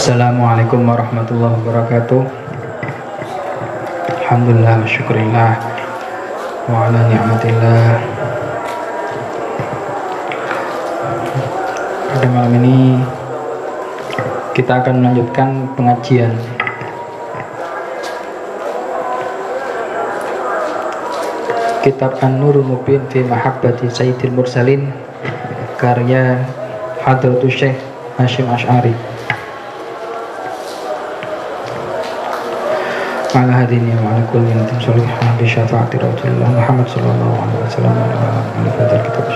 Assalamualaikum warahmatullahi wabarakatuh. Alhamdulillah wa syukurillah wa ala ni'matillah. Pada malam ini kita akan melanjutkan pengajian Kitab An-Nurul Mubin fi Mahabbati Sayyidil Mursalin karya Hadratus Syekh Hasyim Asy'ari. Ala hadini wa ala kulli natin solihah bi syafaati Rasulullah Muhammad sallallahu alaihi wasallam ala fadhil kitab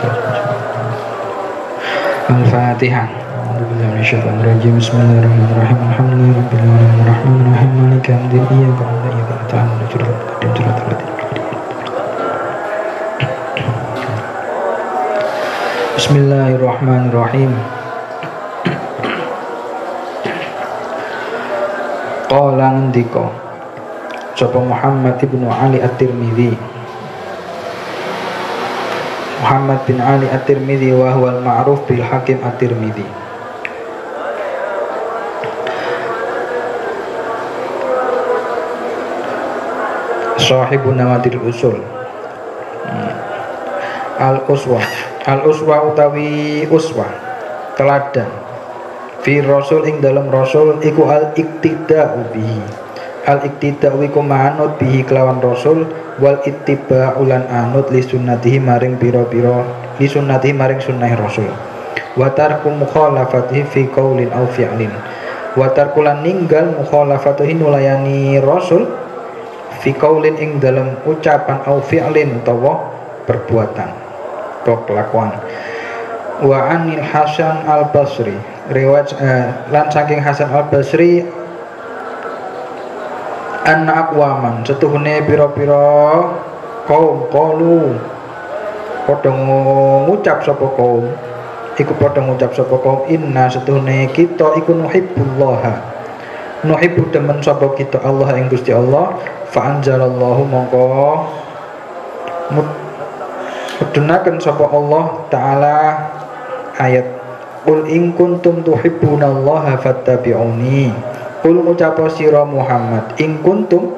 Al-Fatihah. A'udzubillahi minasyaitonir rajim. Bismillahirrahmanirrahim. Alhamdulillahi rabbil alamin arrahmanir rahim maliki yaumiddin iyyaka na'budu wa iyyaka nasta'in. Bismillahirrahmanirrahim. Qala ngendika sapa Muhammad ibnu Ali At-Tirmidzi, Muhammad bin Ali At-Tirmidzi wa huwa al-ma'ruf bil Hakim At-Tirmidzi. Sahibun Nawadir Usul. Al-uswa utawi uswah teladan fi rasul ing dalam rasul iku al-iktida'u bihi. Al-iktida'u iku manut bihi kelawan rasul, wal ittiba'u lan anut li sunnatihi maring pira-pira li sunnatihi maring sunnah rasul. Wa tarku mukhalafatihi fi qaulin aw fi'lin. Wa tarku lan ninggal mukhalafatihi nulayani rasul fi qaulin ing dalam ucapan aw fi'lin utawa perbuatan atau kelakuan. Wa anil Hasan al-Basri riwayat lan saking Hasan al-Basri anna aqwaman setuhune pira-pira kaum qalu padha ngucap sapa kaum iku padha ngucap sapa kaum inna setuhune kita iku nuhibbu demen sapa kita Allah ing Gusti Allah fa anzalallahu mongko mudhunaken sapa Allah taala ayat qul in kuntum tuhibbunallaha fattabi'uni. Qul ngucap sira Muhammad in kuntum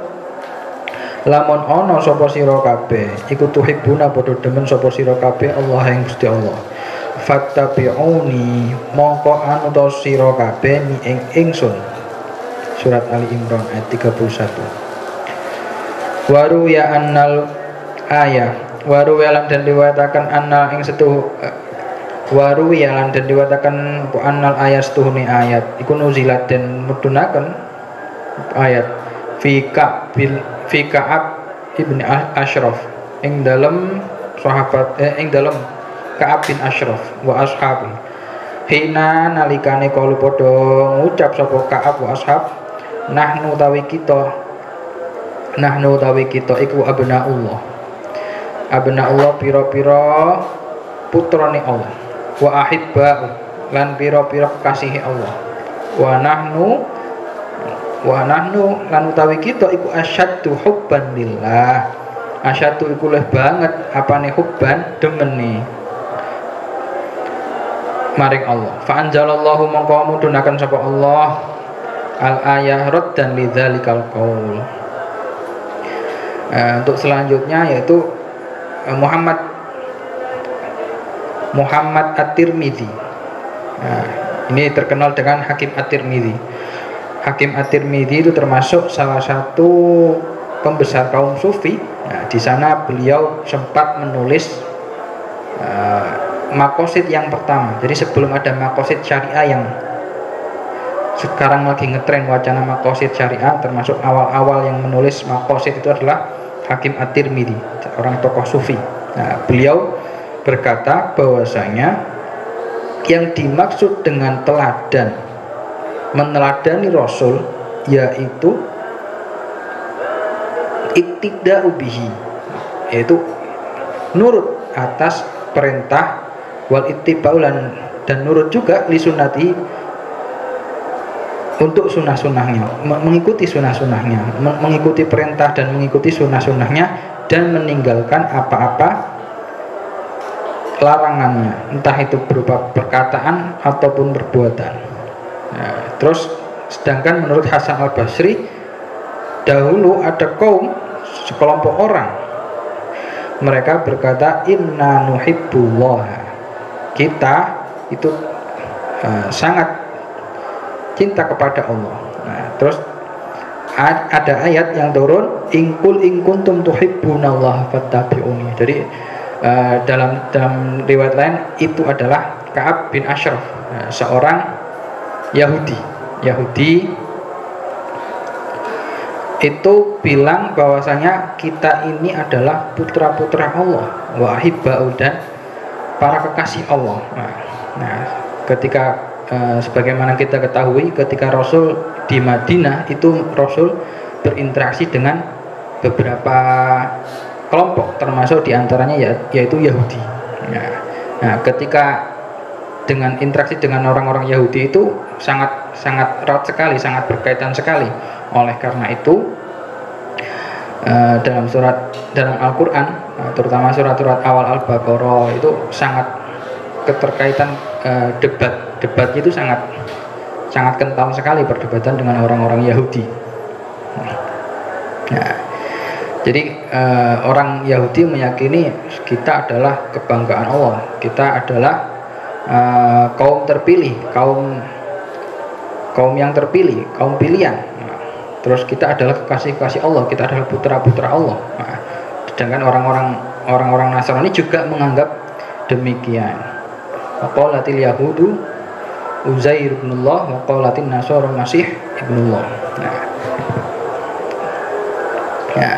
lamun ana sapa sira kabeh iku tuhibbuna padha demen sapa sira kabeh Allah ing Gusti Allah fattabi'uni mongko anut sira kabeh ni ing ingsun. Surat Ali Imran ayat 31. Waru ya annal ayah waru ya lan den riwayataken annal ing setuh waru ya lan den riwayataken annal ayat setuhune ayat iku nuzilat den mudhunaken ayat fi Ka'ab ibni Ashraf ing dalem sahabat ing dalem Ka'ab bin Ashraf wa ashabi hina nalikane kalu padha ngucap sapa Ka'ab wa ashab nahnu tawi kita iku abnaullah pira-pira putrane Allah wa ahibba'u lan pira-pira kekasihi Allah wa nahnu lan utawi kita iku asyaddu hubban lillah. Asyaddu iku luwih banget apane hubban demene maring Allah. Fa anzalallahu mongko mudhunaken sapa Allah al-ayah raddan lidzalikal qaul. Untuk selanjutnya yaitu Muhammad At-Tirmidzi. Ini terkenal dengan Hakim At-Tirmidzi. Hakim At-Tirmidzi itu termasuk salah satu pembesar kaum sufi. Di sana beliau sempat menulis maqasid yang pertama. Jadi sebelum ada maqasid syariah yang sekarang lagi ngetren wacana maqasid syariah, termasuk awal-awal yang menulis maqasid itu adalah Hakim At-Tirmidzi, orang tokoh sufi. Beliau berkata bahwasanya yang dimaksud dengan teladan meneladani Rasul, yaitu iktida'u bihi, yaitu nurut atas perintah, wal ittiba'u dan nurut juga li sunnati, untuk sunnah-sunnahnya, mengikuti sunnah-sunnahnya, mengikuti perintah dan mengikuti sunnah-sunnahnya, dan meninggalkan apa-apa larangannya, entah itu berupa perkataan ataupun perbuatan. Nah, terus sedangkan menurut Hasan al-Basri, dahulu ada kaum, sekelompok orang, mereka berkata inna nuhibbullah, kita itu sangat cinta kepada Allah. Nah, terus ada ayat yang turun, ingkul ingkuntum tuhibbunallaha fattabi'uni. Jadi dalam riwayat lain itu adalah Ka'ab bin Ashraf, seorang Yahudi itu bilang bahwasanya kita ini adalah putra-putra Allah, wa ahibba'u, dan para kekasih Allah. Nah, ketika sebagaimana kita ketahui, ketika Rasul di Madinah itu Rasul berinteraksi dengan beberapa kelompok, termasuk diantaranya yaitu Yahudi. Nah, ketika dengan interaksi dengan orang-orang Yahudi itu sangat erat sekali, sangat berkaitan sekali. Oleh karena itu dalam Al-Quran, terutama surat-surat awal Al-Baqarah itu sangat keterkaitan, debat itu sangat kental sekali, perdebatan dengan orang-orang Yahudi. Nah, jadi orang Yahudi meyakini kita adalah kebanggaan Allah, kita adalah kaum terpilih, kaum yang terpilih, kaum pilihan. Terus kita adalah kekasih-kekasih Allah, kita adalah putra-putra Allah. Nah, sedangkan orang-orang Nasrani juga menganggap demikian. Waqalatil yahudu Uzair ibnullah wa qalatin nasara Masih ibnullah. Nah,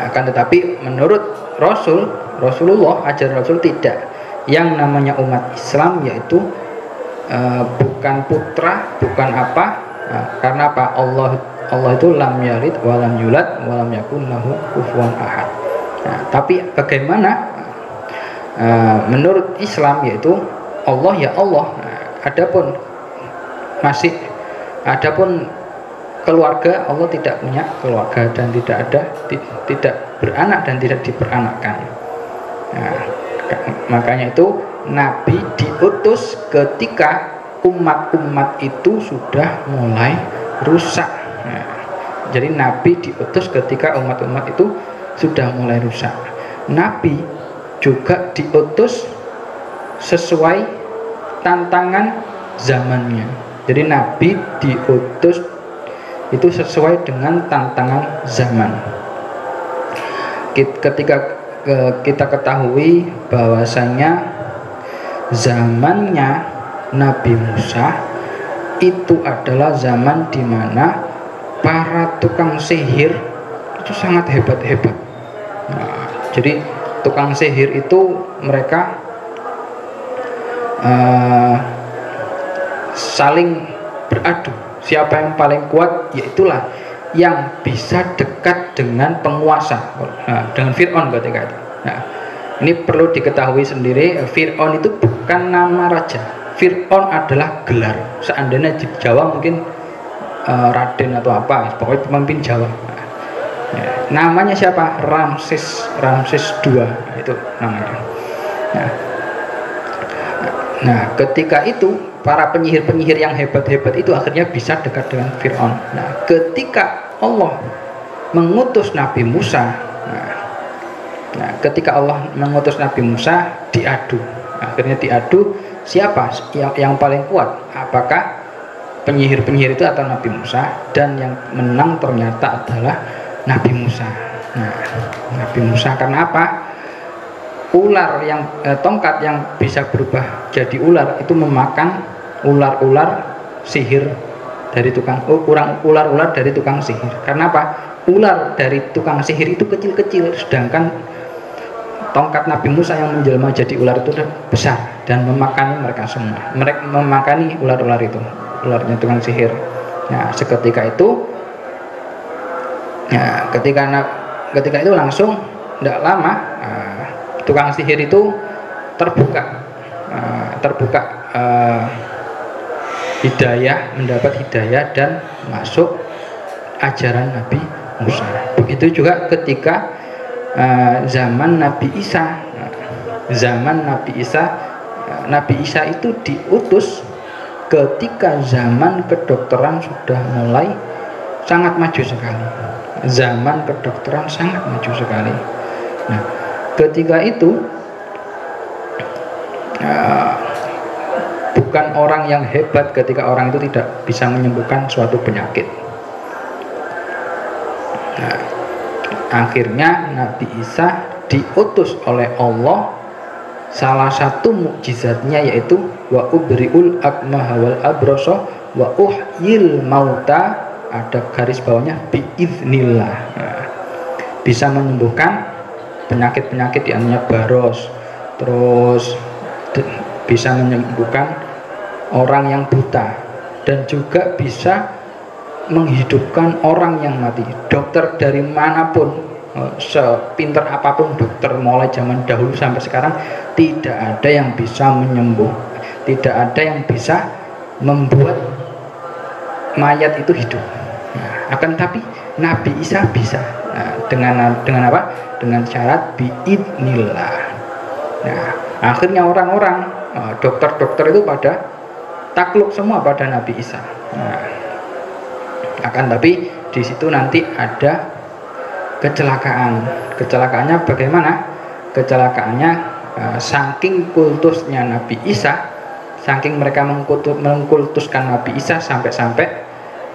akan tetapi menurut Rasulullah, ajaran Rasul tidak. Yang namanya umat Islam yaitu bukan putra, bukan apa. Karena apa? Allah itu lam yalid wa lam yulad wa lam yakun lahu kufuwan ahad. Nah, tapi bagaimana menurut Islam yaitu Allah ya Allah. Adapun keluarga, Allah tidak punya keluarga dan tidak beranak dan tidak diperanakkan. Nah, makanya itu Nabi diutus ketika umat-umat itu sudah mulai rusak. Nah, jadi Nabi diutus ketika umat-umat itu sudah mulai rusak. Nabi juga diutus sesuai tantangan zamannya. Jadi Nabi diutus itu sesuai dengan tantangan zaman. Ketika kita ketahui bahwasanya zamannya Nabi Musa itu adalah zaman di mana para tukang sihir itu sangat hebat-hebat. Nah, jadi tukang sihir itu mereka saling beradu. Siapa yang paling kuat, yaitulah yang bisa dekat dengan penguasa. Nah, dengan Fir'aun ketika itu. Nah, ini perlu diketahui sendiri, Fir'aun itu bukan nama raja. Fir'aun adalah gelar. Seandainya di Jawa mungkin Raden atau apa, pokoknya pemimpin Jawa. Namanya siapa? Ramses II, itu namanya. Nah, ketika itu para penyihir-penyihir yang hebat-hebat itu akhirnya bisa dekat dengan Fir'aun. Nah, ketika Allah mengutus Nabi Musa, ketika Allah mengutus Nabi Musa, diadu. Akhirnya diadu siapa yang paling kuat? Apakah penyihir-penyihir itu atau Nabi Musa? Dan yang menang ternyata adalah Nabi Musa. Nah, Nabi Musa karena apa? Ular tongkat yang bisa berubah jadi ular itu memakan ular-ular sihir dari ular-ular dari tukang sihir. Karena apa? Ular dari tukang sihir itu kecil-kecil, sedangkan tongkat Nabi Musa yang menjelma jadi ular itu besar dan memakani mereka semua. Mereka memakani ular-ular itu, ularnya tukang sihir. Nah, seketika itu, nah, ketika itu langsung tidak lama, tukang sihir itu terbuka hidayah, mendapat hidayah dan masuk ajaran Nabi Musa. Begitu juga ketika zaman Nabi Isa. Nabi Isa itu diutus ketika zaman kedokteran sudah mulai sangat maju sekali. Zaman kedokteran sangat maju sekali. Nah, ketika itu bukan orang yang hebat ketika orang itu tidak bisa menyembuhkan suatu penyakit. Nah, akhirnya Nabi Isa diutus oleh Allah. Salah satu mukjizatnya yaitu wa ubriul akmaha wal abrasa wa uhyil mauta, ada garis bawahnya biiznillah. Nah, bisa menyembuhkan penyakit-penyakit yang baros, terus bisa menyembuhkan orang yang buta, dan juga bisa menghidupkan orang yang mati. Dokter dari manapun, sepintar apapun dokter mulai zaman dahulu sampai sekarang, tidak ada yang bisa tidak ada yang bisa membuat mayat itu hidup. Nah, akan tapi Nabi Isa bisa. Nah, dengan apa? Dengan syarat biidnillah. Nah, akhirnya orang-orang, dokter-dokter itu pada takluk semua pada Nabi Isa. Nah, akan tapi di situ nanti ada kecelakaan. Kecelakaannya bagaimana? Kecelakaannya saking kultusnya Nabi Isa, saking mereka mengkultuskan Nabi Isa, sampai-sampai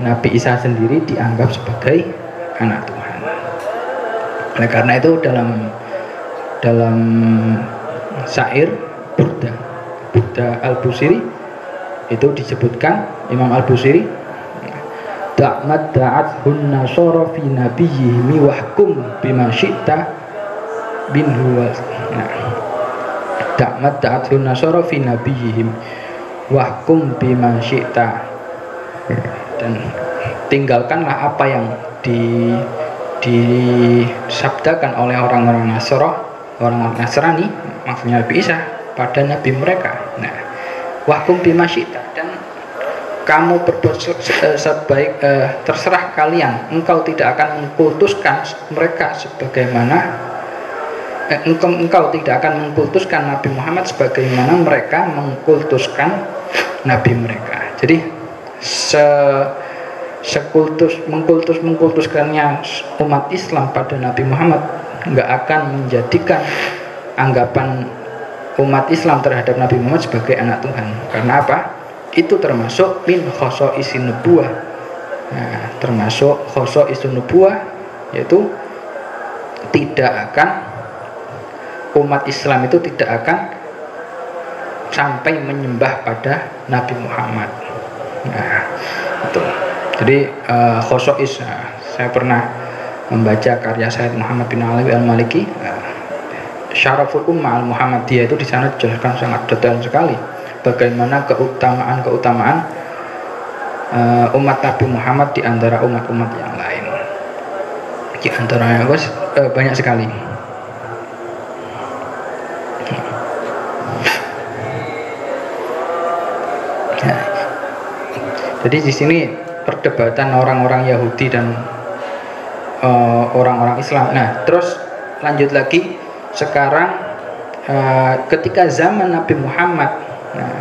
Nabi Isa sendiri dianggap sebagai anak Tuhan. Oleh karena itu dalam syair Burda Al-Busiri itu disebutkan, Imam Al-Busiri, da'mat da'athun nasara fi nabiyyihi wahkum bima syi'ta binhu. Da'mat da'athun nasara fi nabiyyihim wahkum bima syi'ta, dan tinggalkanlah apa yang disabdakan oleh orang-orang Nasrani, maksudnya Nabi Isa, pada nabi mereka. Nah, wahkum bima syi'ta, dan kamu berbuat sebaik terserah kalian, engkau tidak akan mengkultuskan mereka sebagaimana engkau tidak akan mengkultuskan Nabi Muhammad sebagaimana mereka mengkultuskan nabi mereka. Jadi mengkultuskannya umat Islam pada Nabi Muhammad nggak akan menjadikan anggapan umat Islam terhadap Nabi Muhammad sebagai anak Tuhan. Karena apa? Itu termasuk min khosaisin nubuwah. Nah, termasuk khosaisun nubuwah, yaitu umat Islam itu tidak akan sampai menyembah pada Nabi Muhammad. Nah, itu. Jadi khosais, saya pernah membaca karya Sayyid Muhammad bin Alawi Al-Maliki, Syaraful Ummah Al-Muhammadiyah, itu di sana dijelaskan sangat detail sekali bagaimana keutamaan umat Nabi Muhammad di antara umat-umat yang lain. Di antaranya banyak sekali. Nah, jadi di sini perdebatan orang-orang Yahudi dan orang-orang Islam. Nah, terus lanjut lagi sekarang, ketika zaman Nabi Muhammad. Nah,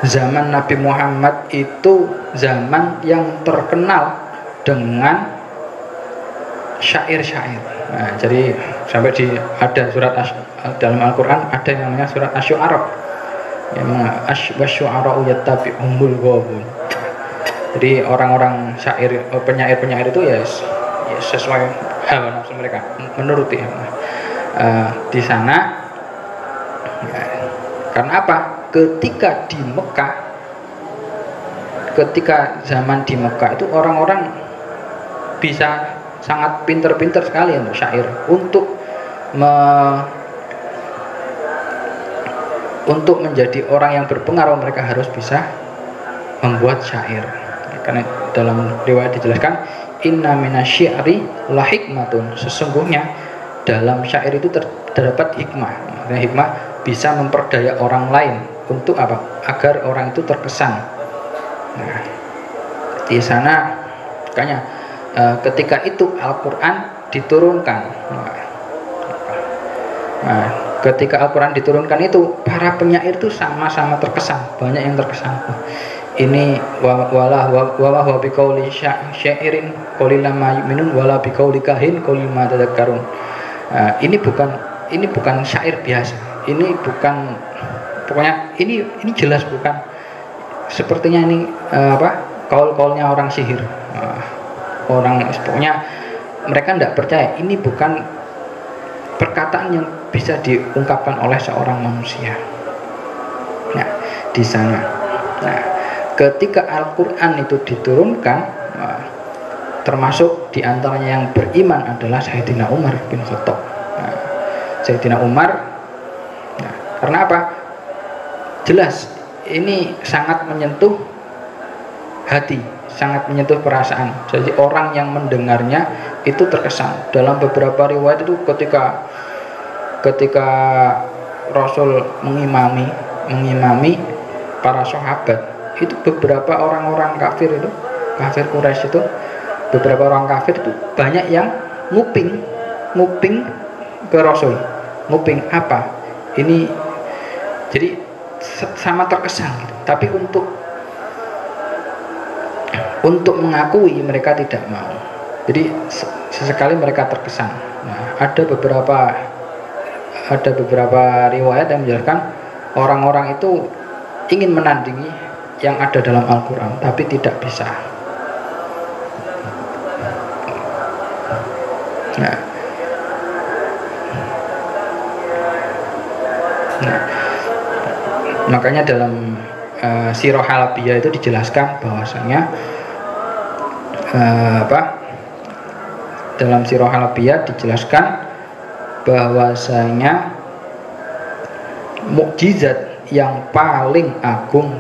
zaman Nabi Muhammad itu zaman yang terkenal dengan syair-syair. Nah, jadi sampai ada surat dalam Al-Quran ada yang namanya surat Asy-Syu'ara, yang wasyu'ara'u yattabi'uhumul ghawun. Jadi orang-orang penyair-penyair itu ya sesuai hawa nafsu mereka, menuruti. Di sana, ya, karena apa? Ketika zaman di Mekah itu orang-orang bisa sangat pinter-pinter sekali untuk syair, untuk menjadi orang yang berpengaruh mereka harus bisa membuat syair. karena dalam riwayat dijelaskan inna minasyi'ri la hikmatun, sesungguhnya dalam syair itu terdapat hikmah. Nah, hikmah bisa memperdaya orang lain untuk apa? Agar orang itu terkesan. Nah, di sana makanya ketika itu Al-Qur'an diturunkan. Nah, ketika Al-Quran diturunkan itu para penyair itu sama-sama terkesan, banyak yang terkesan. Ini wala biqauli syairin qalilan ma yu'minun wala biqauli kahin qalilan ma tadhakkarun. Ini bukan syair biasa. Ini bukan, pokoknya ini jelas bukan sepertinya ini kaul-kaulnya orang sihir. Orang pokoknya mereka tidak percaya ini bukan perkataan yang bisa diungkapkan oleh seorang manusia. Nah, di sana. Nah, ketika Al-Qur'an itu diturunkan, termasuk diantaranya yang beriman adalah Sayyidina Umar bin Khattab. Nah, Sayyidina Umar, nah, karena apa? Jelas ini sangat menyentuh hati, sangat menyentuh perasaan. Jadi orang yang mendengarnya itu terkesan. Dalam beberapa riwayat itu ketika Rasul mengimami para sahabat, itu beberapa orang-orang kafir itu, kafir Quraisy itu, beberapa orang kafir itu banyak yang nguping ke Rasul. Nguping apa? Ini jadi sama terkesan gitu. Tapi untuk mengakui mereka tidak mau. Jadi sesekali mereka terkesan. Nah, ada beberapa riwayat yang menjelaskan orang-orang itu ingin menandingi yang ada dalam Al-Quran, tapi tidak bisa. Nah, makanya dalam Sirah Halabiyah itu dijelaskan bahwasanya dalam Sirah Halabiyah dijelaskan bahwasanya mukjizat yang paling agung,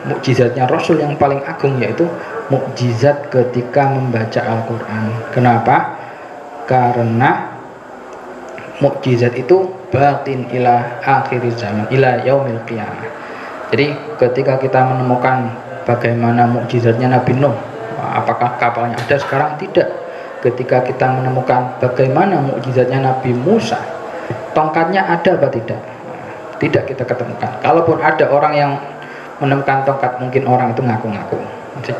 mukjizatnya Rasul yang paling agung yaitu mukjizat ketika membaca Al-Quran. Kenapa? Karena mukjizat itu batin ila akhir zaman, ila yaumil qiyamah. Jadi ketika kita menemukan bagaimana mukjizatnya Nabi Nuh, apakah kapalnya ada sekarang? Tidak. Ketika kita menemukan bagaimana mukjizatnya Nabi Musa, tongkatnya ada apa tidak? Tidak kita ketemukan. Kalaupun ada orang yang menemukan tongkat, mungkin orang itu ngaku-ngaku.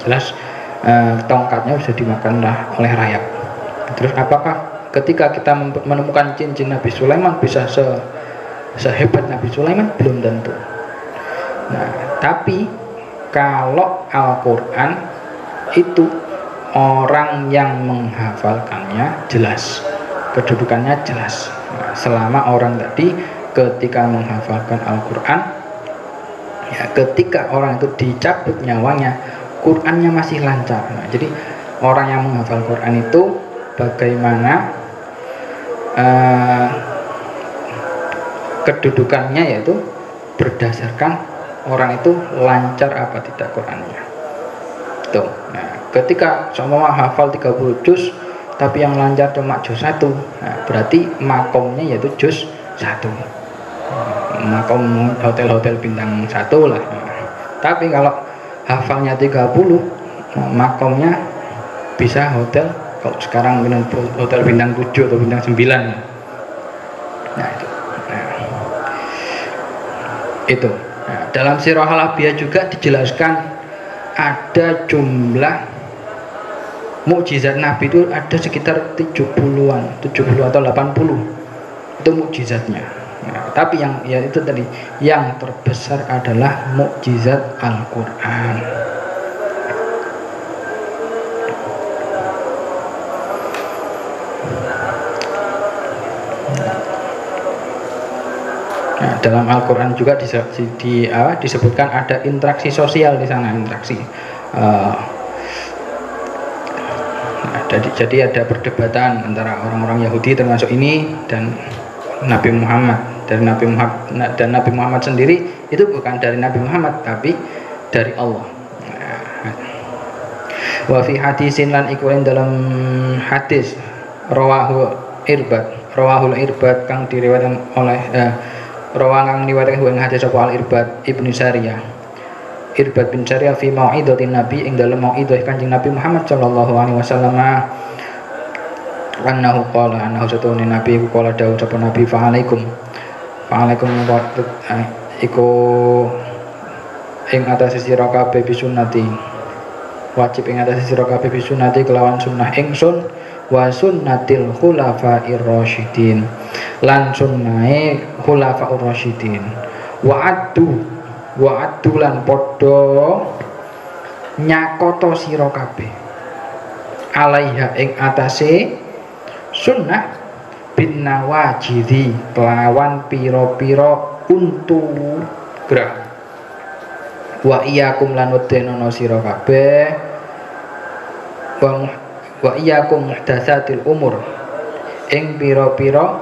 Jelas tongkatnya sudah dimakanlah oleh rayap. Terus apakah ketika kita menemukan cincin Nabi Sulaiman bisa sehebat Nabi Sulaiman? Belum tentu. Nah, tapi kalau Al-Quran itu orang yang menghafalkannya jelas, kedudukannya jelas. Nah, selama orang tadi ketika menghafalkan Al-Quran, ya ketika orang itu dicabut nyawanya, Qurannya masih lancar. Nah, jadi orang yang menghafal Quran itu bagaimana kedudukannya, yaitu berdasarkan orang itu lancar apa tidak Qurannya. Tuh. Nah, ketika semua hafal 30 juz tapi yang lancar cuma juz 1, nah, berarti makomnya yaitu juz 1. Makom hotel-hotel bintang 1 lah. Nah, tapi kalau hafalnya 30, makomnya bisa hotel, kalau sekarang hotel bintang 7 atau bintang 9. Nah, itu. Nah, dalam Sirah Halabiyah juga dijelaskan ada jumlah mukjizat Nabi itu ada sekitar 70-an, 70 atau 80. Itu mukjizatnya. Nah, tapi yang ya itu tadi, yang terbesar adalah mukjizat Al-Qur'an. Nah, dalam Al-Quran juga disebutkan ada interaksi sosial di sana, interaksi. Jadi ada perdebatan antara orang-orang Yahudi termasuk ini dan Nabi Muhammad. Dan Nabi Muhammad sendiri itu bukan dari Nabi Muhammad tapi dari Allah. Wa fi hadisin lan iku ing dalam hadis rawahul irbad kang diriwayatkan oleh kang riwayatkan ing hadis sapa al irbad ibnu Sariyah Irbad bin Sariyah fi mau'idatin nabi ing dalam mau'idah Kanjeng Nabi Muhammad sallallahu alaihi wasallam annahu satune nabi iku qala dawuh sapa nabi fa'alaikum iku ing atas sira kabeh bisunnati wajib ing atas sira kabeh bisunnati kelawan sunnah ingsun wa sunnatil khulafa'ir rasyidin lan sunnahe khulafa'ur rasyidin wa addu lan padha nyakoto sira kabeh alaiha ing atase sunnah bin nawajidi kelawan pira-pira untu gerah wa iyyakum lan wedenono sira kabeh wa iyyakum muhdatsatil umur ing pira-pira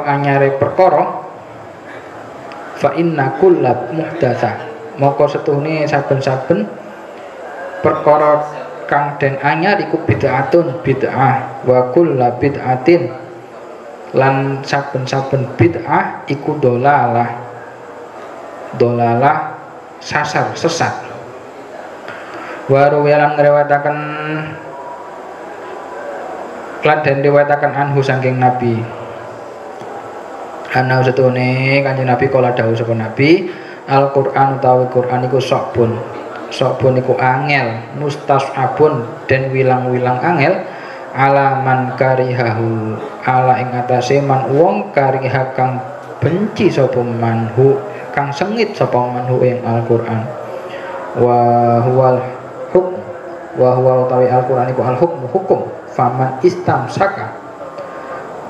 anyare perkara fa inna kullab muhdatsa moko setuhne saben-saben perkara kang den anyar iku bid'atun bid'ah wa kullab bid'atin lan saben-saben bid'ah iku dolalah sasar sesat waru yang ngrewataken lan den riwayataken anhu saking nabi ana setune Kanjeng Nabi kala dawuh sapa Nabi Al-Qur'an utawi Qur'an iku sokbun iku angel mustasabun den wilang-wilang angel alaman karihahu ala ing atase man wong kariha kang benci sapa manhu kang sengit sapa manhu ing Al-Qur'an wa huwa utawi Al-Qur'an iku hukum faman istamsaka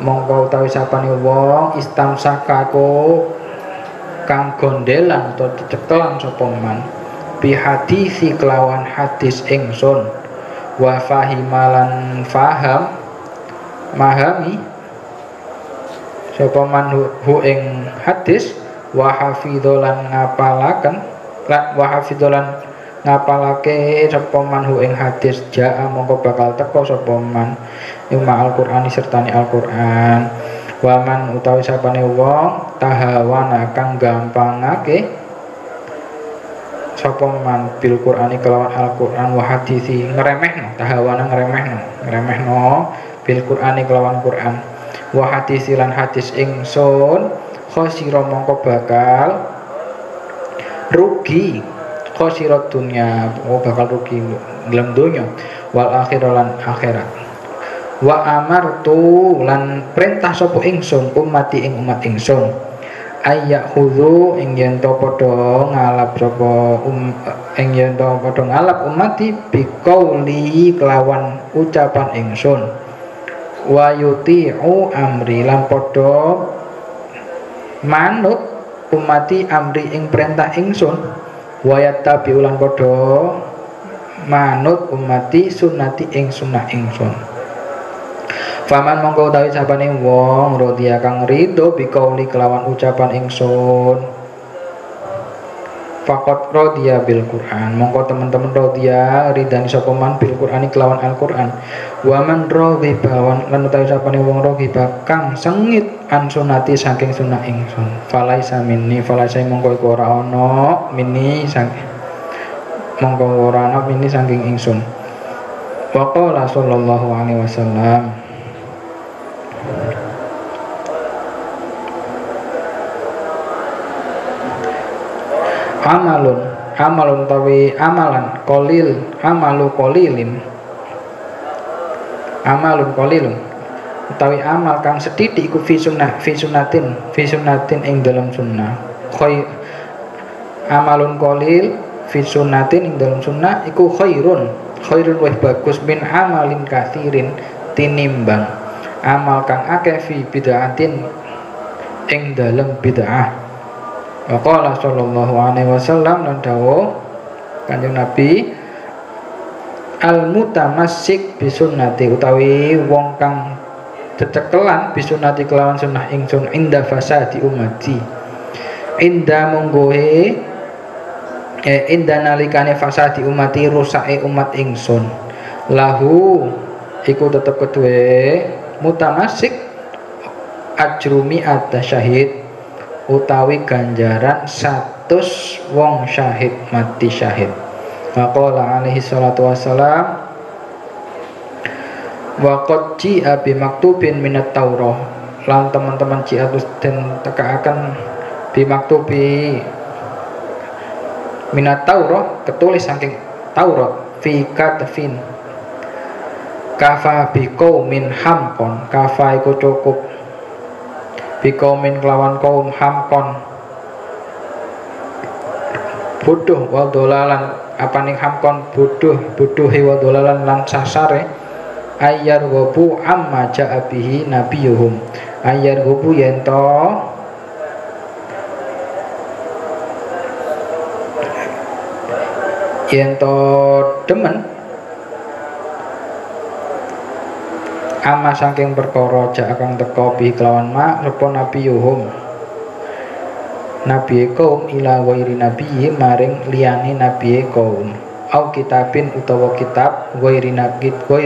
mongko utawi sapane wong istamsaka ku kang gondelan atau dicekelan sapa man bi hadisi kelawan hadis ingsun wa fahimalan mahami sapa man hu ing hadis wa hafidzolan ngapalake sapa man hu ing hadis jaa mongko bakal teka sapa man ima Al-Qur'an sertane Al-Qur'an waman utawi sapane wong tahawana kang gampangake sapa man bil Qur'ani kelawan Al-Qur'an wa hadisi ngremehno bil Qur'ani kelawan Qur'an wa hadisi lan hadis ingsun khosira mongko bakal rugi khosirat dunya bakal rugi dalam dunya wal akhirah lan akhirat wa amartu lan perintah sapa ingsun ummati ing umat ingsun ayya khudhu ing yen to padha ngalap sapa ummati biqauli kelawan ucapan ingsun wa yuti'u amri lan padha manut ummati amri ing perintah ingsun wa yattabi'u lan padha manut ummati sunnati ing sunnah ingsun faman mongko utawi sapane wong radhiya kang ridho biqauli kelawan ucapan ingsun faqat radhiya bil Qur'an mongko teman-teman radhiya ridani sapa man bil Qur'ani kelawan Al-Qur'an wa man radhiba lan utawi sapane wong radhiba kang sengit an sunati saking sunah ingsun falaisa mongko iku ora ana minni saking ingsun wa qala sallallahu alaihi wasallam amalun tawi amalan amalun qalilun utawi amal kang sethithik iku fi sunnatin ing dalam sunnah amalun qalil fi sunnatin ing dalam sunnah iku khairun weh bagus min amalin kathirin tinimbang amal kang akeh fi bid'atin ing dalam bid'ah. Waqala sallallahu alaihi wasallam lan dawuh Kanjeng Nabi al-mutamassik bisunnati utawi wong kang cecekelan bisunnati kelawan sunnah ingsun inda fasadi ummati inda munggohe inda nalikane fasadi umati rusake umat ingsun lahu iku tetep kedue mutamasik ajrumi ada syahid utawi ganjaran 100 wong syahid mati syahid. Maqala alaihi salatu wassalam wa qad ji'a bi maktubin minat Taurah lan teman-teman ji'a den tekaaken bi maktubi minat Taurah ketulis saking Taurat fi katfin kafa bi qaumin hamqon kafa iku cukup bi qaumin kelawan kaum hamqon bodoh wa dolalan apaning hamqon bodohe wa dolalan lan sasare ayar gobu amma ja'a bihi nabiyuhum ayar gobu yento demen ama saking perkara jak kang teka bi kelawan ma repa nabiyuhum nabi kaum ila wairi nabi maring liyane nabi kaum au kitabin utawa kitab wairi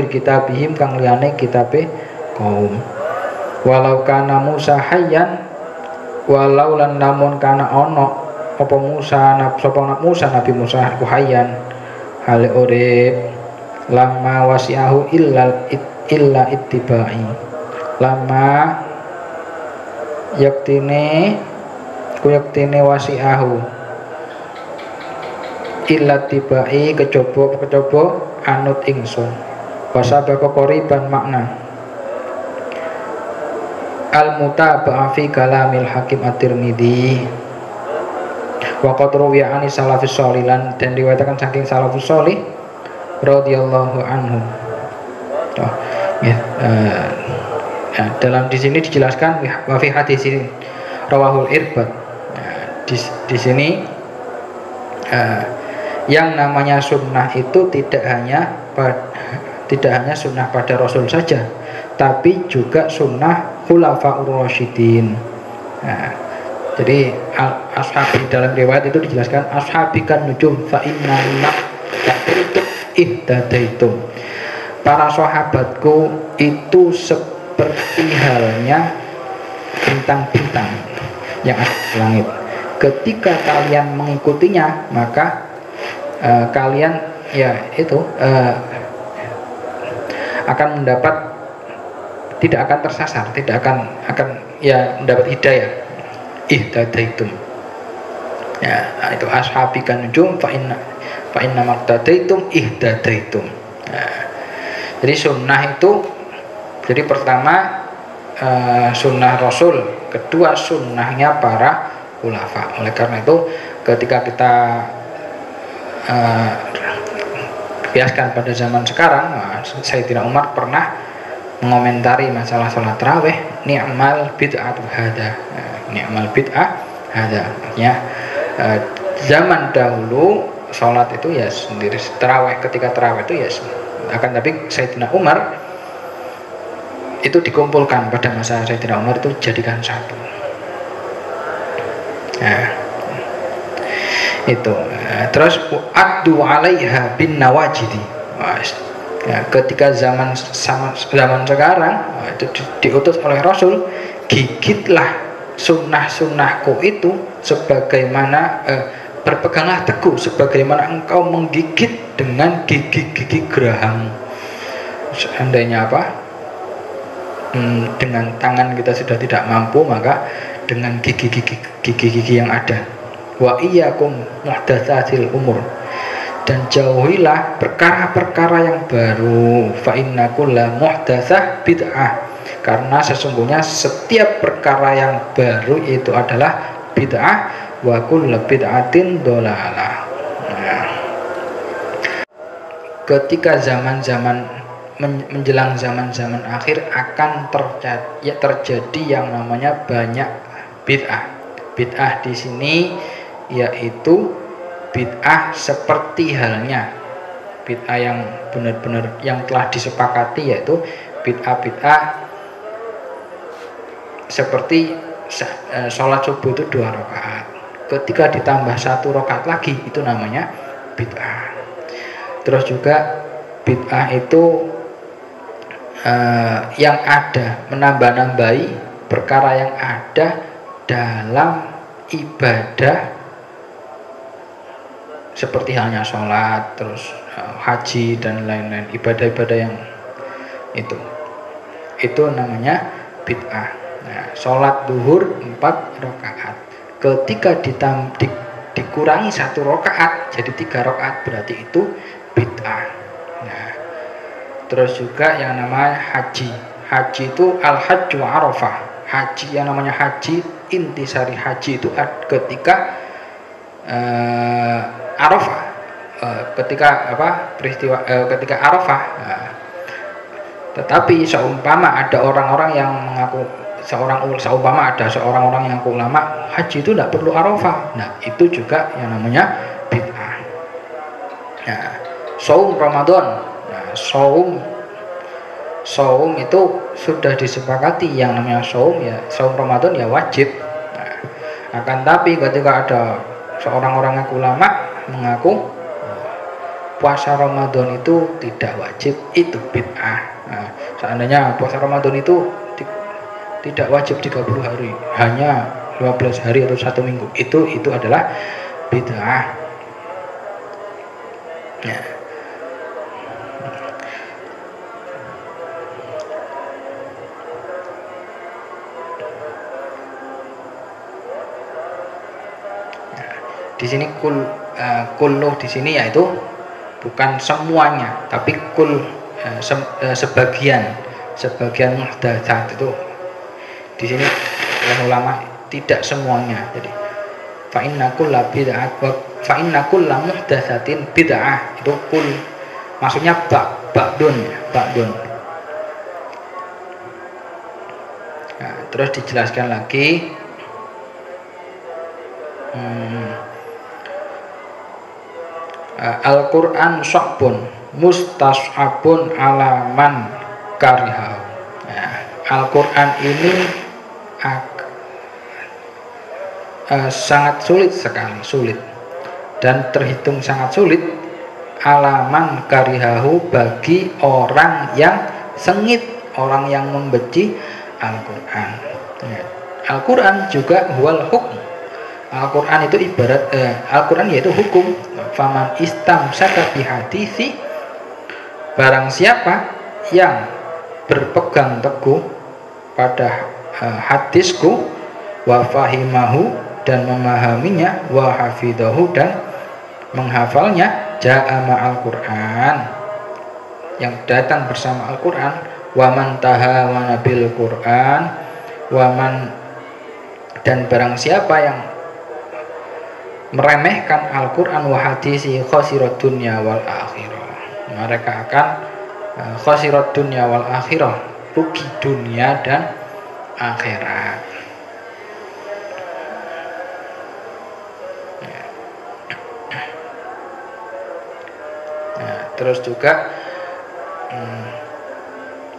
kitabihim kang liyane kitabe kaum walau kana Musa hayyan walau lan namun kana ono apa Musa Nabi Musa ku hayyan hale urip lama wasi'ahu illa ittibai lama yaktine wasi'ahu illa tibai kecoba anut ingsun wasabaka qoriban makna al mutaba'ah fi kalamil hakim at-Tirmidzi wa qad ruwiya ani salafus sholilan dan diriwayatkan saking salafus sholih radhiyallahu anhu. Dalam di sini dijelaskan wa fi hadis ini rawahul irbad. Di sini yang namanya sunnah itu tidak hanya sunnah pada Rasul saja, tapi juga sunnah khulafaur rasyidin. Jadi ashabi dalam riwayat itu dijelaskan ashabikan nujum fa inna ihtadaitum. Para sahabatku itu seperti halnya bintang-bintang yang ada di langit. Ketika kalian mengikutinya, maka kalian akan mendapat, tidak akan tersasar, tidak akan mendapat hidayah. Ihtadaitum. Ya, itu ashabikan nujum fa inna maqtadaitum ihtadaitum. Jadi sunnah itu, jadi pertama sunnah Rasul, kedua sunnahnya para khulafa. Oleh karena itu ketika kita kiaskan pada zaman sekarang, Sayyidina Umar pernah mengomentari masalah sholat tarawih, ni'mal bid'atu hada. Ni'mal bid'ah hada. Ya, zaman dahulu sholat itu ya sendiri, tarawih, ketika tarawih itu ya akan, tapi Sayyidina Umar itu dikumpulkan pada masa Sayyidina Umar itu jadikan satu. Itu terus addu 'alaiha bin nawajidi. Ketika zaman sekarang itu diutus oleh Rasul, gigitlah sunnah-sunnahku itu sebagaimana berpeganglah teguh sebagaimana engkau menggigit dengan gigi-gigi geraham. Seandainya dengan tangan kita sudah tidak mampu, maka dengan gigi-gigi yang ada. Wa iyyakum muhdatsatil umur, dan jauhilah perkara-perkara yang baru. Fa inna kulla muhdatsah bid'ah, karena sesungguhnya setiap perkara yang baru itu adalah bid'ah. Wa kullu bid'atin dhalalah. Ketika menjelang zaman-zaman akhir akan terjadi yang namanya banyak bid'ah. Bid'ah di sini yaitu bid'ah seperti halnya bid'ah yang benar-benar yang telah disepakati, yaitu bid'ah seperti sholat subuh itu 2 rakaat. ketika ditambah 1 rakaat lagi itu namanya bid'ah. Terus juga bid'ah itu yang ada, menambah-nambahi perkara yang ada dalam ibadah seperti halnya sholat, terus haji dan lain-lain, ibadah-ibadah yang itu namanya bid'ah. Nah, sholat duhur 4 rakaat ketika dikurangi 1 rakaat jadi 3 rakaat, berarti itu bid'ah. Nah, terus juga yang namanya haji itu al-hajju arafah. Haji, yang namanya haji, intisari haji itu ketika Arafah, ketika peristiwa ketika Arafah. Tetapi seumpama ada orang-orang yang mengaku seumpama ada seorang orang yang ulama haji itu tidak perlu Arafah, nah itu juga yang namanya bid'ah. Nah, saum Ramadan, nah, saum itu sudah disepakati yang namanya saum Ramadan ya wajib. Nah, akan tapi ketika ada seorang orang ulama mengaku puasa Ramadan itu tidak wajib, itu bid'ah. Nah, seandainya puasa Ramadan itu tidak wajib 30 hari, hanya 15 hari atau 1 minggu, itu adalah bid'ah. Nah, di sini kulluh di sini yaitu bukan semuanya, tapi sebagian muhdatsat itu di sini oleh ulama tidak semuanya. Jadi fa inna kulla bid'ah wa fa inna kulla muhdatsatin bid'ah, itu maksudnya ba'dun. Nah, terus dijelaskan lagi Al-Quran sya'bun mustashabun alaman karihau. Nah, Al-Quran ini sangat sulit dan terhitung sangat sulit alaman karihahu, bagi orang yang sengit, orang yang membenci Al-Quran. Al-Quran juga huwal hukm. Al-Quran itu ibarat Al-Quran yaitu hukum. Faman istamsaka bihadisi, barang siapa yang berpegang teguh pada hadisku, wa fahimahu, dan memahaminya, wa hafidahu, dan menghafalnya, ja'a ma'al Quran, yang datang bersama Al-Quran, wa man tahawana bil Quran, wa man, dan barang siapa yang meremehkan Al-Quran wa hadisi, khosirat dunya wal akhirah, mereka akan khosirat dunya wal akhirah, rugi dunia dan akhirat. Nah, terus juga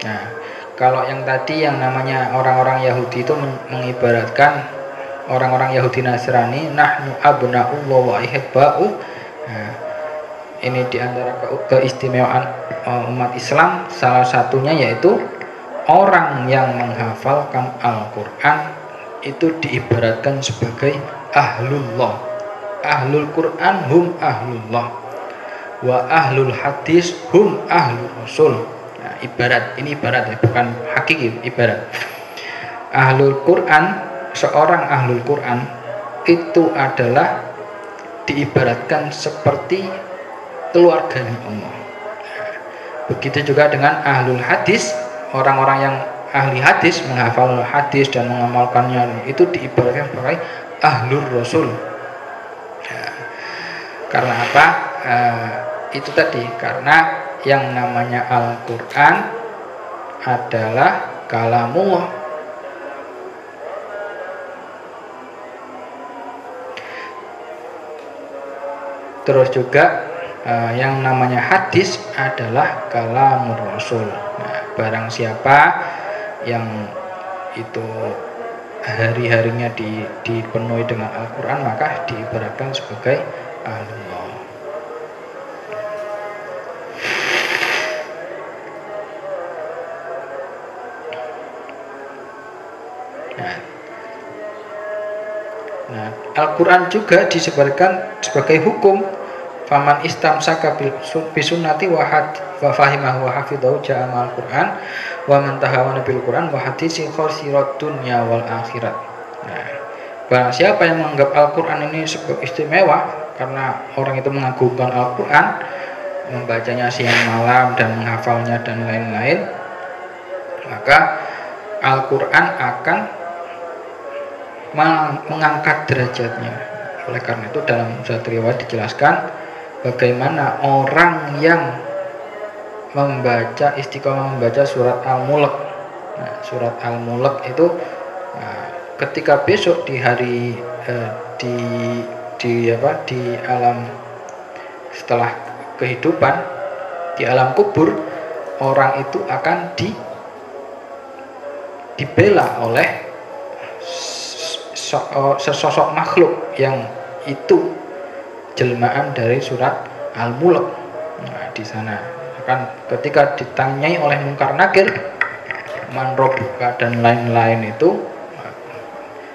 nah, kalau yang tadi yang namanya orang-orang Yahudi itu mengibaratkan orang-orang Yahudi Nasrani, nahnu abna'ullah wa ihibba'u. Nah, ini diantara keistimewaan umat Islam, salah satunya yaitu orang yang menghafalkan Al-Quran itu diibaratkan sebagai ahlullah. Ahlul Quran hum ahlullah, wa ahlul hadis hum ahlul rasul. Nah, ini ibarat ya, bukan hakiki, ibarat. Ahlul Quran, seorang ahlul Quran itu adalah diibaratkan seperti keluarganya Allah. Begitu juga dengan ahlul hadis, orang-orang yang ahli hadis, menghafal hadis dan mengamalkannya, itu diibaratkan sebagai ahlul rasul. Karena apa? Itu tadi, karena yang namanya Al-Quran adalah kalamullah. Terus juga yang namanya hadis adalah kalamur rasul. Nah, barang siapa yang itu hari-harinya dipenuhi dengan Al-Quran, maka diibaratkan sebagai ahlullah. Nah, Al-Quran juga disebarkan sebagai hukum. Faman istamsaka bisunnati wa fahimahu wa hafidhahu ja'ama Al-Quran wa man tahawana bil Quran wa haditsi khosirat dunya wal akhirat. Nah, barang siapa yang menganggap Al-Quran ini sebagai istimewa karena orang itu mengagungkan Al-Quran, membacanya siang malam dan menghafalnya dan lain-lain, maka Al-Quran akan mengangkat derajatnya. Oleh karena itu dalam suatu riwayat dijelaskan bagaimana orang yang istiqomah membaca surat Al-Mulk. Nah, surat Al-Mulk itu ketika besok di hari di alam setelah kehidupan, di alam kubur, orang itu akan dibela oleh sesosok makhluk yang itu jelmaan dari surat Al-Mulk. Nah, di sana kan ketika ditanyai oleh Munkar Nakir, Man Rabbuka dan lain-lain itu,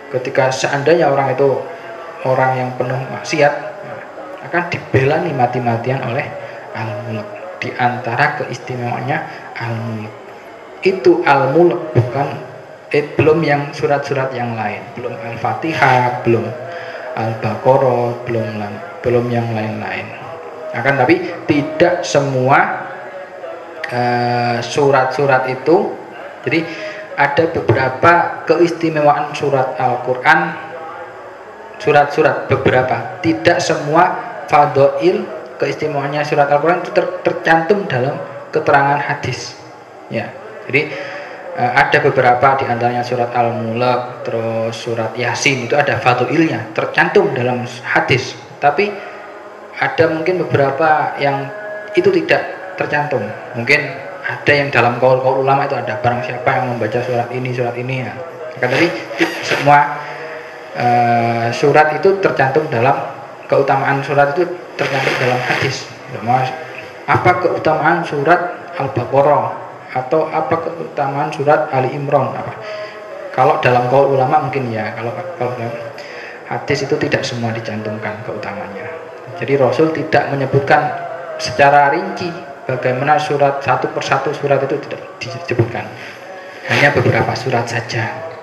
ketika seandainya orang itu orang yang penuh maksiat, akan dibela mati-matian oleh Al-Mulk. Di antara keistimewaannya Al-Mulk itu Al-Mulk, bukan belum yang surat-surat yang lain, belum Al-Fatihah, belum Al-Baqarah, belum yang lain-lain. Akan tapi tidak semua surat-surat itu. Jadi ada beberapa keistimewaan surat Al-Quran, surat-surat beberapa. Tidak semua fadhail keistimewaannya surat Al-Quran itu tercantum dalam keterangan hadis. Ya, jadi ada beberapa di antaranya surat Al-Mulk, terus surat Yasin itu ada fadhailnya tercantum dalam hadis. Tapi ada mungkin beberapa yang itu tidak tercantum. Mungkin ada yang dalam qaul ulama itu ada, barang siapa yang membaca surat ini ya. Tapi semua surat itu tercantum dalam keutamaan surat itu tercantum dalam hadis. Apa keutamaan surat Al-Baqarah atau apa keutamaan surat Ali Imran apa? Kalau dalam qaul ulama mungkin ya, kalau dalam hadis itu tidak semua dicantumkan keutamanya. Jadi Rasul tidak menyebutkan secara rinci bagaimana surat satu persatu surat itu tidak disebutkan. Hanya beberapa surat saja.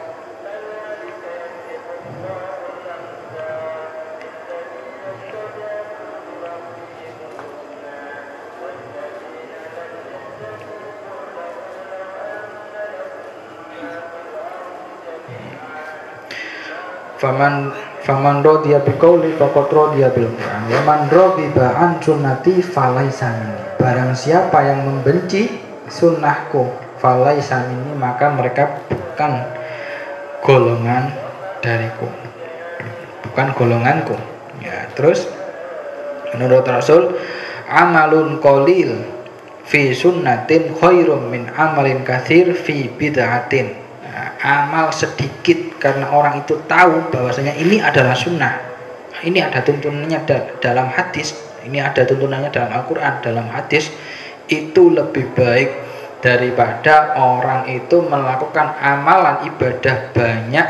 Faman radiya biqauli faqad radiya bil Qur'an wa man radiya an sunnati falaisa minni. Barang siapa yang membenci sunnahku falaisa minni, maka mereka bukan golongan dariku, bukan golonganku. Ya, terus menurut Rasul, amalun qalil fi sunnatin khairum min amalin katsir fi bid'atin. Amal sedikit karena orang itu tahu bahwasanya ini adalah sunnah, ini ada tuntunannya dalam hadis, ini ada tuntunannya dalam Al-Quran, dalam hadis, itu lebih baik daripada orang itu melakukan amalan ibadah banyak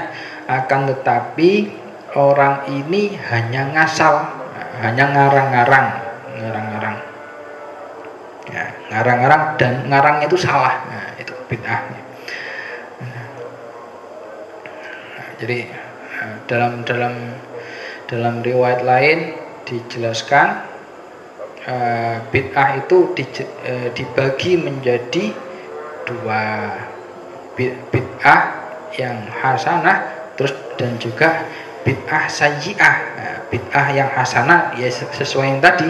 akan tetapi orang ini hanya ngasal, hanya ngarang-ngarang ya, ngarang-ngarang dan ngarangnya itu salah. Nah, itu bid'ah. Jadi dalam riwayat lain dijelaskan bid'ah itu dibagi menjadi dua, bid'ah yang hasanah terus dan juga bid'ah sayyi'ah. Bid'ah yang hasanah ya sesuai yang tadi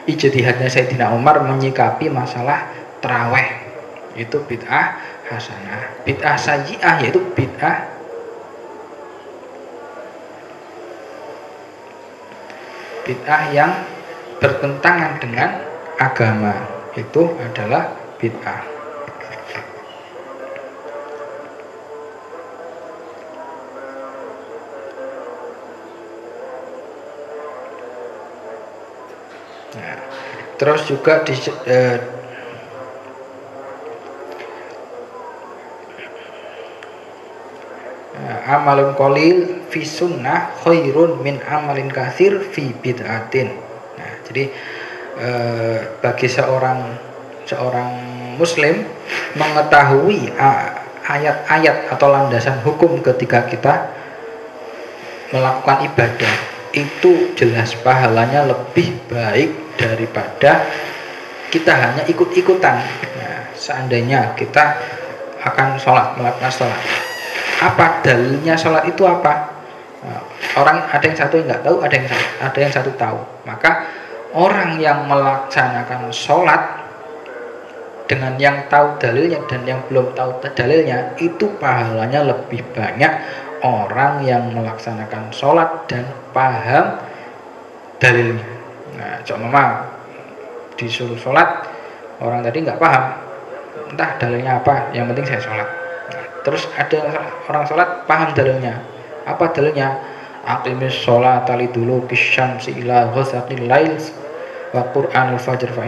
ijtihadnya Sayyidina Umar menyikapi masalah tarawih, itu bid'ah hasanah. Bid'ah sayyi'ah yaitu bid'ah yang bertentangan dengan agama, itu adalah bid'ah. Terus juga amalun qalil fi sunnah khairun min amalin katsir fi bid'atin. Nah, jadi bagi seorang muslim mengetahui ayat-ayat atau landasan hukum ketika kita melakukan ibadah itu jelas pahalanya lebih baik daripada kita hanya ikut-ikutan. Nah, seandainya kita akan melakukan sholat, apa dalilnya sholat itu apa? Orang ada yang satu nggak tahu, ada yang satu tahu. Maka orang yang melaksanakan sholat dengan yang tahu dalilnya dan yang belum tahu dalilnya itu pahalanya lebih banyak orang yang melaksanakan sholat dan paham dalilnya. Nah, mama disuruh sholat, orang tadi nggak paham, entah dalilnya apa, yang penting saya sholat. Nah, terus ada orang sholat paham dalilnya, apa dalilnya? Aqimis sholata liduluki syamsi ila ghasaqil lail wa qur'anal fajr fa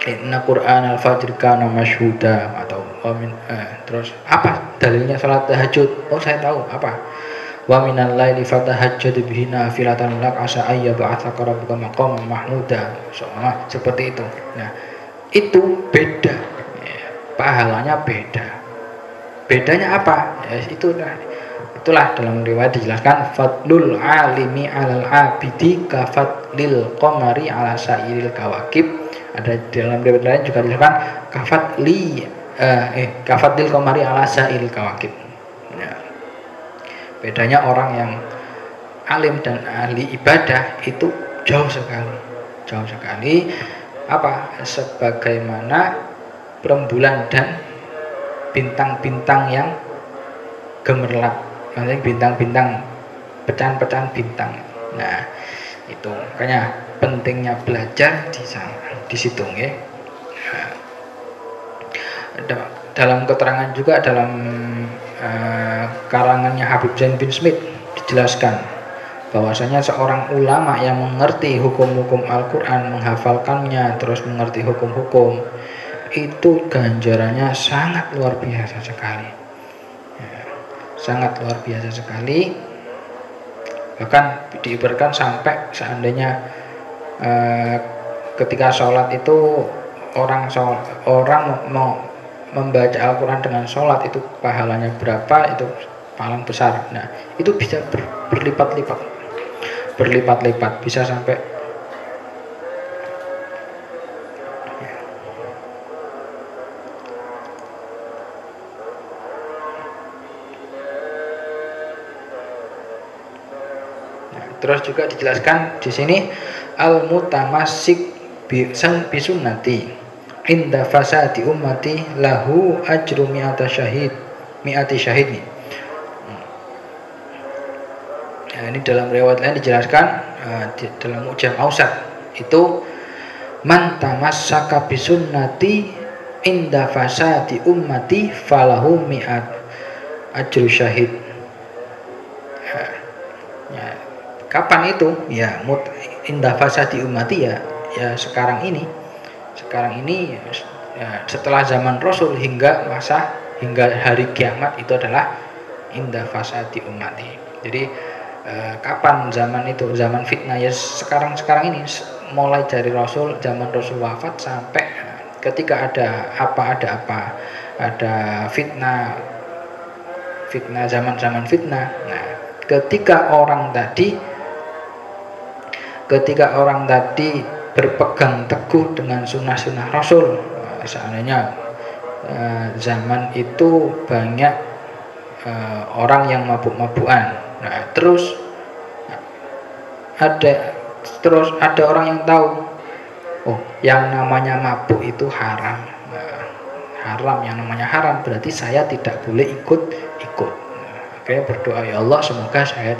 inna qur'anal fajr kana masyhuda, atau terus apa dalilnya sholat tahajud? Oh, saya tahu, apa? Wa minal laili fatahajjad bihi nafilatan lak asa ayyab'atsaka rabbuka maqaman mahmuda. Seperti itu. Nah, itu beda. Pahalanya beda. Bedanya apa? Ya, itulah dalam riwayat dijelaskan fadlul alimi alal abidi ka fadlil qamari ala sairil kawakib. Ada dalam riwayat lain juga dijelaskan kafadlil qamari ala sairil kawakib. Ya. Bedanya orang yang alim dan ahli ibadah itu jauh sekali. Apa? Sebagaimana rembulan dan bintang-bintang yang gemerlap, maksudnya bintang-bintang, pecahan-pecahan bintang. Nah, itu makanya pentingnya belajar di situ, ya. Dalam keterangan juga dalam karangannya Habib Zain bin Smith dijelaskan bahwasanya seorang ulama yang mengerti hukum-hukum Al-Quran, menghafalkannya, terus mengerti hukum-hukum, itu ganjarannya sangat luar biasa sekali. Sangat luar biasa sekali. Bahkan diibaratkan sampai seandainya ketika sholat itu orang mau membaca Al-Quran dengan sholat itu pahalanya berapa, itu paling besar. Nah, itu bisa berlipat-lipat, bisa sampai Terus juga dijelaskan di sini al-mutamassik bi sunnati inda fasadi ummati lahu ajru mi'ati syahid nih. Nah, ini dalam riwayat lain dijelaskan dalam Mu'jam Ausat itu man tamassaka bi sunnati inda fasadi ummati falahu mi'at ajru syahid. Kapan itu? Ya, indah fasadi ummati, ya sekarang ini ya, setelah zaman Rasul hingga hari kiamat itu adalah indah fasadi ummati. Jadi kapan zaman itu? Zaman fitnah, ya sekarang ini, mulai dari zaman Rasul wafat sampai ketika ada fitnah zaman fitnah. Nah, ketika orang tadi berpegang teguh dengan sunnah-sunnah Rasul, seandainya zaman itu banyak orang yang mabuk-mabukan. Nah, terus ada orang yang tahu, oh, yang namanya mabuk itu haram. Haram, yang namanya haram berarti saya tidak boleh ikut. Oke, berdoa, ya Allah, semoga saya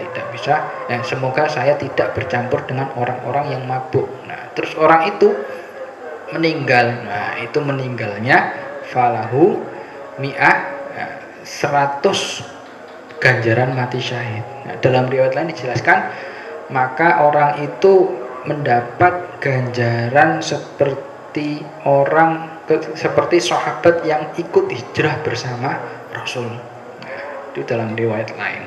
tidak bercampur dengan orang-orang yang mabuk. Nah, terus orang itu meninggal. Nah, itu meninggalnya falahu mi'ah 100 ganjaran mati syahid. Nah, dalam riwayat lain dijelaskan maka orang itu mendapat ganjaran seperti seperti sahabat yang ikut hijrah bersama Rasul. Nah, itu dalam riwayat lain.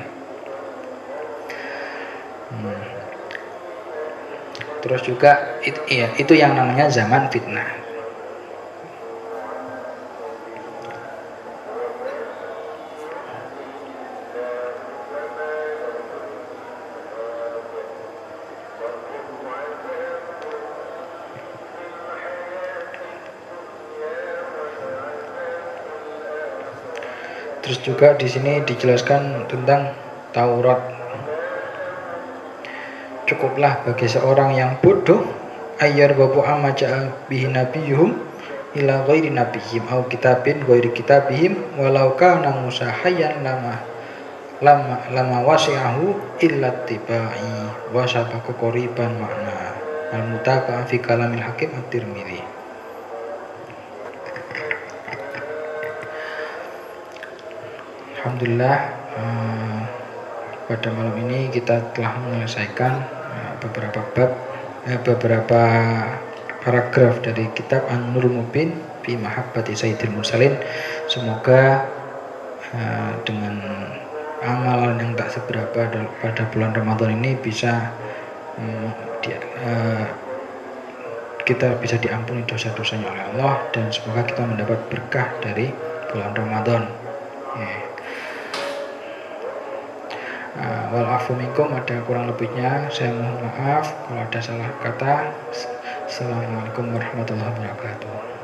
Terus juga itu yang namanya zaman fitnah. Terus juga di sini dijelaskan tentang Taurat. Cukuplah bagi seorang yang bodoh ayyar babu amma ja'a bihi nabiyuhum ila ghairi nabiyhim au kitabin ghairi kitabihim walau kana Musa hayyan lama wasi'ahu illa tibai wa sabaqa qoriban makna al-mutaba'a fi kalamil hakim at-Tirmidzi. Alhamdulillah, pada malam ini kita telah menyelesaikan beberapa paragraf dari kitab An-Nur Mubin fi Mahabbati Sayyidil Mursalin. Semoga dengan amalan yang tak seberapa pada bulan Ramadan ini bisa kita bisa diampuni dosa-dosanya oleh Allah, dan semoga kita mendapat berkah dari bulan Ramadan. Walafu minkum, ada kurang lebihnya saya mohon maaf kalau ada salah kata. Assalamualaikum warahmatullahi wabarakatuh.